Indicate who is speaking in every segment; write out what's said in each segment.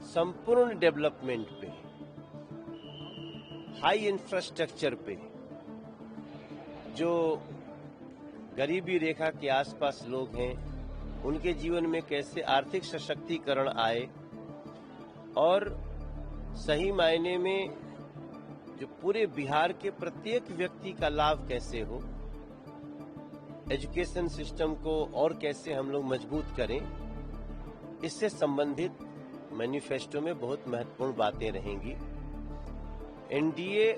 Speaker 1: संपूर्ण डेवलपमेंट पे, high infrastructure पे, जो गरीबी रेखा के आसपास लोग हैं उनके जीवन में कैसे आर्थिक सशक्तिकरण आए और सही मायने में जो पूरे बिहार के प्रत्येक व्यक्ति का लाभ कैसे हो, एजुकेशन सिस्टम को और कैसे हम लोग मजबूत करें, इससे संबंधित मैनिफेस्टो में बहुत महत्वपूर्ण बातें रहेंगी। एनडीए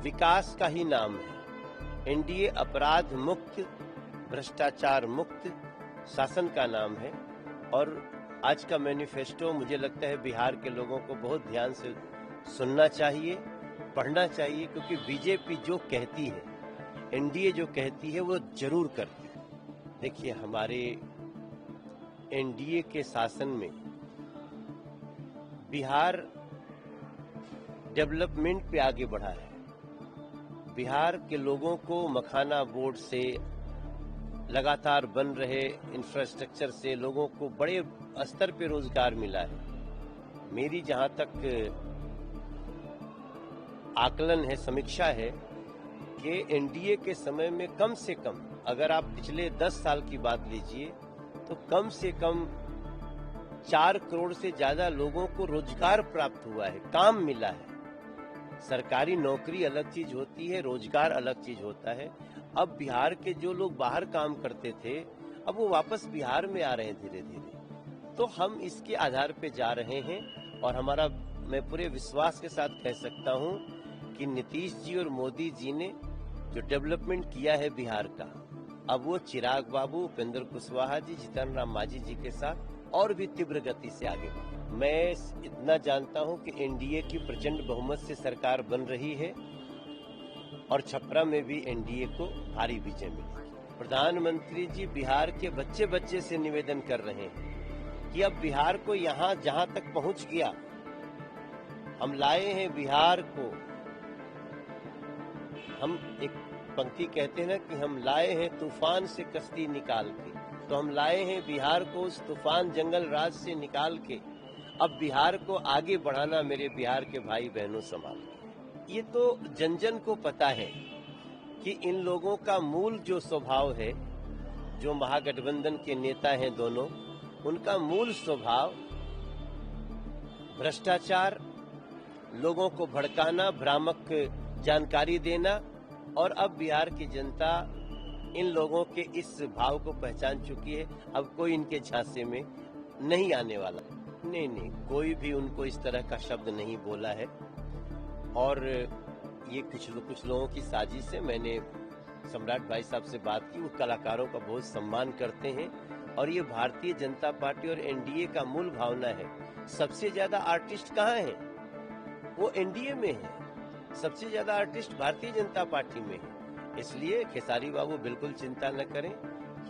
Speaker 1: विकास का ही नाम है। एनडीए अपराध मुक्त, भ्रष्टाचार मुक्त शासन का नाम है और आज का मैनिफेस्टो मुझे लगता है बिहार के लोगों को बहुत ध्यान से सुनना चाहिए, पढ़ना चाहिए, क्योंकि बीजेपी जो कहती है, एनडीए जो कहती है वो जरूर करती है। देखिए, हमारे एनडीए के शासन में बिहार डेवलपमेंट पे आगे बढ़ा है। बिहार के लोगों को मखाना बोर्ड से, लगातार बन रहे इंफ्रास्ट्रक्चर से लोगों को बड़े स्तर पे रोजगार मिला है। मेरी जहां तक आकलन है, समीक्षा है कि एनडीए के समय में कम से कम, अगर आप पिछले 10 साल की बात लीजिए तो कम से कम 4 करोड़ से ज्यादा लोगों को रोजगार प्राप्त हुआ है, काम मिला है। सरकारी नौकरी अलग चीज होती है, रोजगार अलग चीज होता है। अब बिहार के जो लोग बाहर काम करते थे, अब वो वापस बिहार में आ रहे हैं धीरे धीरे। तो हम इसके आधार पे जा रहे हैं और मैं पूरे विश्वास के साथ कह सकता हूं कि नीतीश जी और मोदी जी ने जो डेवलपमेंट किया है बिहार का, अब वो चिराग बाबू, उपेंद्र कुशवाहा जी, जीतन राम मांझी जी के साथ और भी तीव्र गति से आगे बढ़े। मैं इतना जानता हूं कि एनडीए की प्रचंड बहुमत से सरकार बन रही है और छपरा में भी एनडीए को भारी विजय मिलेगी। प्रधानमंत्री जी बिहार के बच्चे बच्चे से निवेदन कर रहे हैं कि अब बिहार को यहाँ जहां तक पहुंच गया, हम लाए हैं बिहार को, हम एक पंक्ति कहते हैं ना कि हम लाए हैं तूफान से कश्ती निकाल के, तो हम लाए हैं बिहार को उस तूफान जंगल राज से निकाल के अब बिहार को आगे बढ़ाना मेरे बिहार के भाई बहनों संभाल के। ये तो जन जन को पता है कि इन लोगों का मूल जो स्वभाव है, जो महागठबंधन के नेता हैं दोनों, उनका मूल स्वभाव भ्रष्टाचार, लोगों को भड़काना, भ्रामक जानकारी देना, और अब बिहार की जनता इन लोगों के इस भाव को पहचान चुकी है। अब कोई इनके झांसे में नहीं आने वाला। नहीं, कोई भी उनको इस तरह का शब्द नहीं बोला है और ये कुछ लोगों की साजिश है। मैंने सम्राट भाई साहब से बात की, वो कलाकारों का बहुत सम्मान करते हैं और ये भारतीय जनता पार्टी और एनडीए का मूल भावना है। सबसे ज्यादा आर्टिस्ट कहाँ है? वो एनडीए में है। सबसे ज्यादा आर्टिस्ट भारतीय जनता पार्टी में है। इसलिए खेसारी बाबू बिल्कुल चिंता न करें,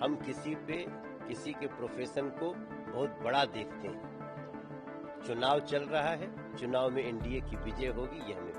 Speaker 1: हम किसी के प्रोफेशन को बहुत बड़ा देखते हैं। चुनाव चल रहा है, चुनाव में एनडीए की विजय होगी, यह हमें